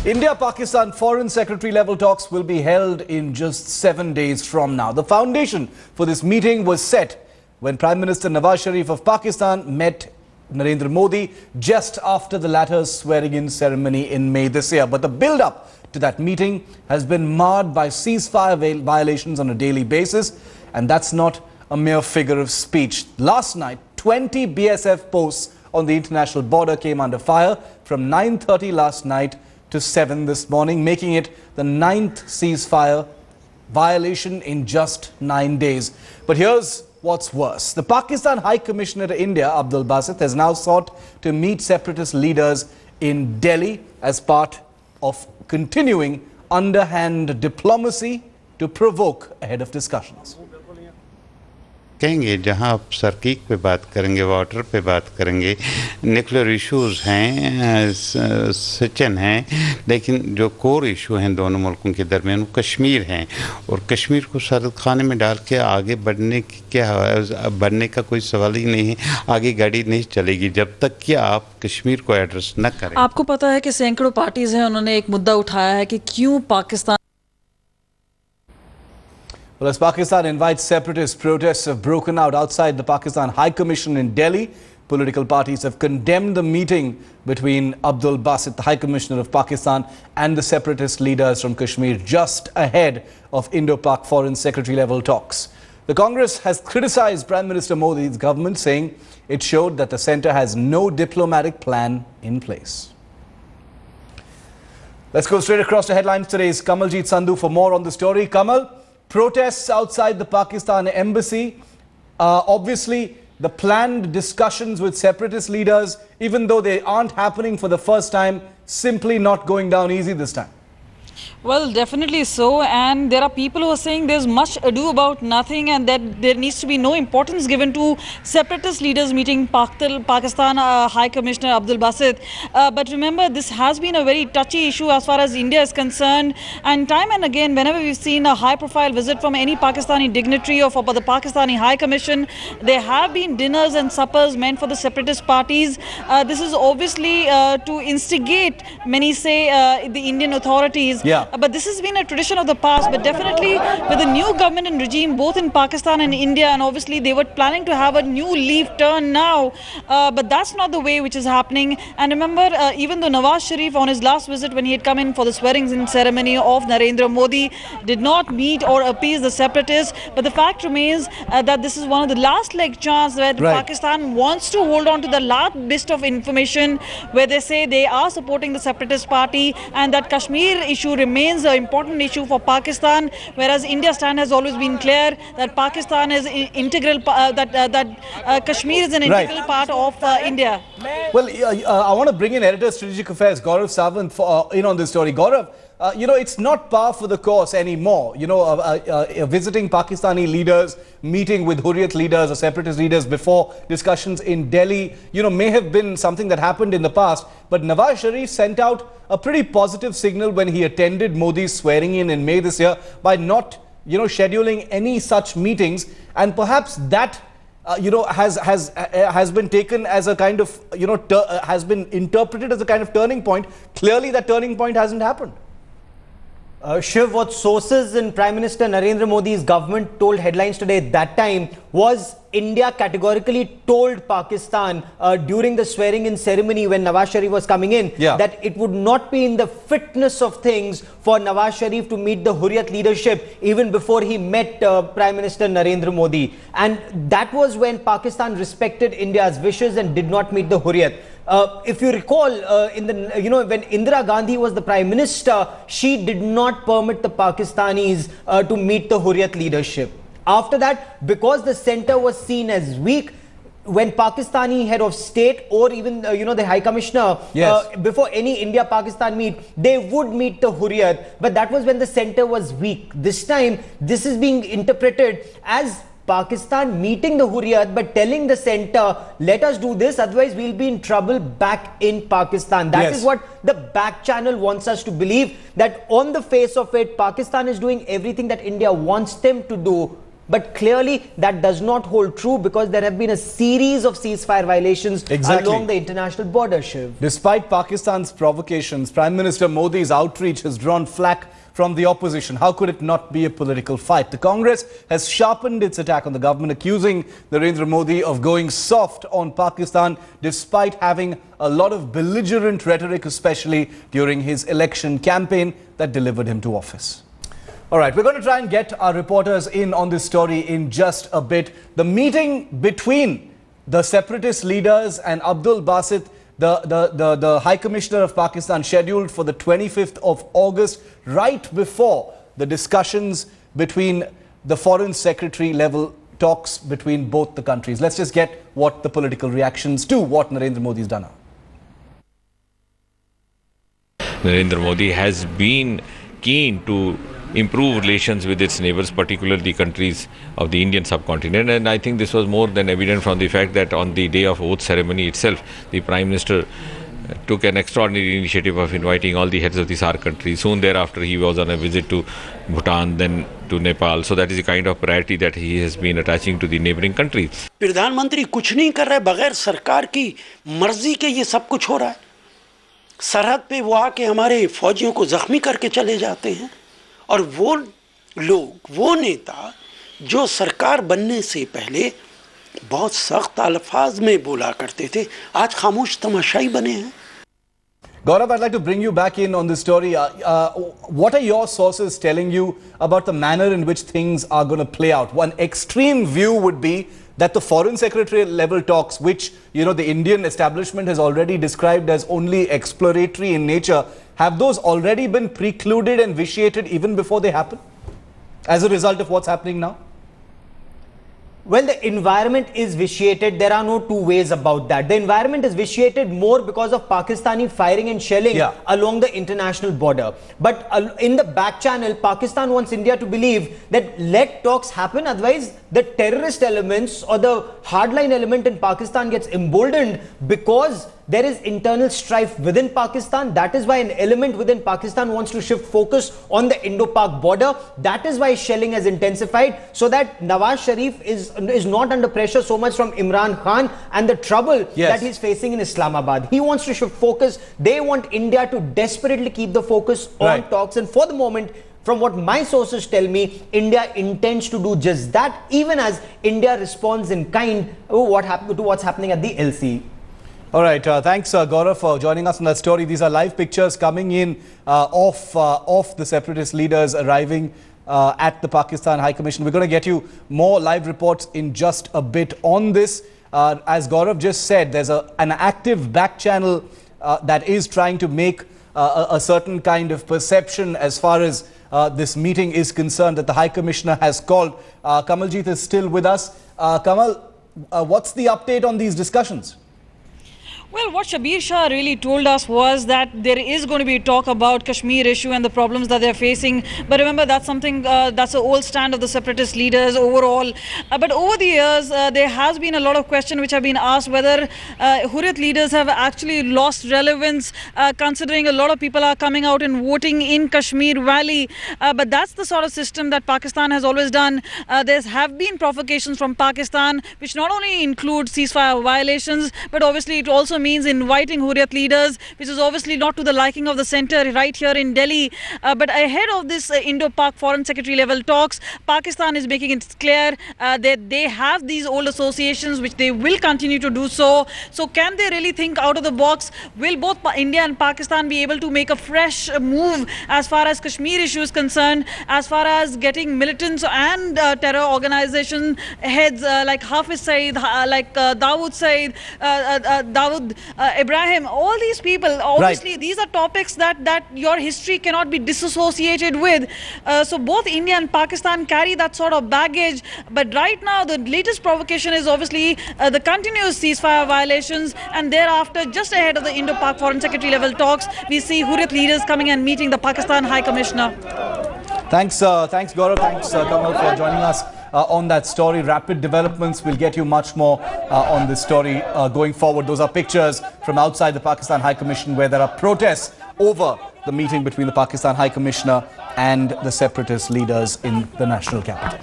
India-Pakistan Foreign Secretary level talks will be held in just 7 days from now. The foundation for this meeting was set when Prime Minister Nawaz Sharif of Pakistan met Narendra Modi just after the latter's swearing-in ceremony in May this year. But the build-up to that meeting has been marred by ceasefire violations on a daily basis, and that's not a mere figure of speech. Last night, 20 BSF posts on the international border came under fire from 9:30 last night to 7 this morning, making it the 9th ceasefire violation in just 9 days. But here's what's worse. The Pakistan High Commissioner to India, Abdul Basit, has now sought to meet separatist leaders in Delhi as part of continuing underhand diplomacy to provoke ahead of discussions. कहेंगे जहां आप circuit पे बात करेंगे, water पे बात करेंगे, nuclear issues हैं, सचिन हैं, लेकिन जो कोर इशू हैं दोनों मुल्कों के दरमियान वो कश्मीर हैं और कश्मीर को सरहद खाने में डाल के आगे बढ़ने का कोई सवाल ही नहीं है। आगे गाड़ी नहीं चलेगी जब तक कि आप कश्मीर को एड्रेस न करें। आपको पता है कि सैकड़ों पार्टीज हैं, उन्होंने एक मुद्दा उठाया है कि क्यों Pakistan. Well, as Pakistan invites separatist protests have broken out outside the Pakistan High Commission in Delhi. Political parties have condemned the meeting between Abdul Basit, the High Commissioner of Pakistan, and the separatist leaders from Kashmir just ahead of Indo-Pak Foreign Secretary level talks. The Congress has criticized Prime Minister Modi's government, saying it showed that the centre has no diplomatic plan in place. Let's go straight across to headlines today's Kamaljeet Sandhu for more on the story. Kamal, protests outside the Pakistan embassy, obviously the planned discussions with separatist leaders, even though they aren't happening for the first time, simply not going down easy this time. Well, definitely so, and there are people who are saying there's much ado about nothing and that there needs to be no importance given to separatist leaders meeting Pakistan High Commissioner Abdul Basit. But remember, this has been a very touchy issue as far as India is concerned, and time and again, whenever we've seen a high-profile visit from any Pakistani dignitary or for the Pakistani High Commission, there have been dinners and suppers meant for the separatist parties. This is obviously to instigate, many say, the Indian authorities. Yeah. But this has been a tradition of the past, but definitely with the new government and regime both in Pakistan and India, and obviously they were planning to have a new leaf turn now, but that's not the way which is happening. And remember, even though Nawaz Sharif on his last visit when he had come in for the swearing-in ceremony of Narendra Modi did not meet or appease the separatists, but the fact remains that this is one of the last leg chance where Pakistan wants to hold on to the last bit of information where they say they are supporting the separatist party and that Kashmir issue remains an important issue for Pakistan, whereas India's stand has always been clear that Pakistan is integral, Kashmir is an integral part of India. Well, I want to bring in Editor Strategic Affairs Gaurav Savant in on this story. Gaurav, you know, it's not par for the course anymore. You know, visiting Pakistani leaders, meeting with Hurriyat leaders or separatist leaders before discussions in Delhi, you know, may have been something that happened in the past. But Nawaz Sharif sent out a pretty positive signal when he attended Modi's swearing-in May this year by not, you know, scheduling any such meetings. And perhaps that, you know, has been taken as a kind of, you know, has been interpreted as a kind of turning point. Clearly, that turning point hasn't happened. Shiv, what sources in Prime Minister Narendra Modi's government told headlines today at that time was India categorically told Pakistan during the swearing-in ceremony when Nawaz Sharif was coming in that it would not be in the fitness of things for Nawaz Sharif to meet the Hurriyat leadership even before he met Prime Minister Narendra Modi. And that was when Pakistan respected India's wishes and did not meet the Hurriyat. If you recall, when Indira Gandhi was the Prime Minister, she did not permit the Pakistanis to meet the Hurriyat leadership. After that, because the centre was seen as weak, when Pakistani head of state or even the High Commissioner before any India-Pakistan meet, they would meet the Hurriyat, but that was when the centre was weak. This time, this is being interpreted as Pakistan meeting the Hurriyat but telling the centre, let us do this, otherwise we'll be in trouble back in Pakistan. That is what the back channel wants us to believe, that on the face of it, Pakistan is doing everything that India wants them to do, But clearly that does not hold true because there have been a series of ceasefire violations along the international border, Shiv. Despite Pakistan's provocations, Prime Minister Modi's outreach has drawn flack from the opposition. How could it not be a political fight? The Congress has sharpened its attack on the government, accusing Narendra Modi of going soft on Pakistan despite having a lot of belligerent rhetoric, especially during his election campaign that delivered him to office. All right, we're going to try and get our reporters in on this story in just a bit. The meeting between the separatist leaders and Abdul Basit, the High Commissioner of Pakistan, scheduled for the 25th of August, right before the discussions between the Foreign Secretary level talks between both the countries. Let's just get what the political reactions to what Narendra Modi has done are. Narendra Modi has been keen to improve relations with its neighbors, particularly the countries of the Indian subcontinent, and I think this was more than evident from the fact that on the day of oath ceremony itself, the Prime Minister took an extraordinary initiative of inviting all the heads of the SAARC countries. Soon thereafter he was on a visit to Bhutan, then to Nepal, so that is the kind of priority that he has been attaching to the neighboring countries. प्रधानमंत्री कुछ नहीं कर रहे, बगैर सरकार की मर्जी के ये सब कुछ हो रहा है। सरहद पे वो आके हमारे फौजियों को जख्मी करके चले जाते हैं और वो लोग, वो नेता जो सरकार बनने से पहले बहुत सख्त अल्फाज में बोला करते थे, आज खामोश तमाशाई बने हैं। Gaurav, I'd like to bring you back in on this story. What are your sources telling you about the manner in which things are going to play out? One extreme view would be that the Foreign Secretary level talks, which, you know, the Indian establishment has already described as only exploratory in nature, have those already been precluded and vitiated even before they happen as a result of what's happening now? Well, the environment is vitiated. There are no two ways about that. The environment is vitiated more because of Pakistani firing and shelling along the international border. But in the back channel, Pakistan wants India to believe that let talks happen. Otherwise, the terrorist elements or the hardline element in Pakistan gets emboldened because there is internal strife within Pakistan. That is why an element within Pakistan wants to shift focus on the Indo-Pak border. That is why shelling has intensified, so that Nawaz Sharif is not under pressure so much from Imran Khan and the trouble that he's facing in Islamabad. He wants to shift focus. They want India to desperately keep the focus on talks. And for the moment, from what my sources tell me, India intends to do just that, even as India responds in kind to what's happening at the LC. All right, thanks Gaurav for joining us on that story. These are live pictures coming in of the separatist leaders arriving at the Pakistan High Commission. We're going to get you more live reports in just a bit on this. As Gaurav just said, there's an active back channel that is trying to make a certain kind of perception as far as this meeting is concerned that the High Commissioner has called. Kamaljeet is still with us. Kamal, what's the update on these discussions? Well, what Shabir Shah really told us was that there is going to be talk about Kashmir issue and the problems that they're facing. But remember, that's something, that's an old stand of the separatist leaders overall. But over the years, there has been a lot of questions which have been asked whether Hurriyat leaders have actually lost relevance, considering a lot of people are coming out and voting in Kashmir Valley. But that's the sort of system that Pakistan has always done. There have been provocations from Pakistan, which not only include ceasefire violations, but obviously it also means inviting Hurriyat leaders, which is obviously not to the liking of the centre right here in Delhi. But ahead of this Indo-Pak Foreign Secretary level talks, Pakistan is making it clear that they have these old associations, which they will continue to do so. So can they really think out of the box? Will both India and Pakistan be able to make a fresh move as far as Kashmir issue is concerned, as far as getting militants and terror organization heads like Hafiz Saeed, like Dawood Saeed, Dawood Ibrahim, all these people, obviously these are topics that your history cannot be disassociated with. So both India and Pakistan carry that sort of baggage. But right now the latest provocation is obviously the continuous ceasefire violations, and thereafter, just ahead of the Indo-Pak Foreign Secretary level talks, we see Hurriyat leaders coming and meeting the Pakistan High Commissioner. Thanks Gaurav, thanks Kamal for joining us on that story. Rapid developments will get you much more on this story going forward. Those are pictures from outside the Pakistan High Commission where there are protests over the meeting between the Pakistan High Commissioner and the separatist leaders in the national capital.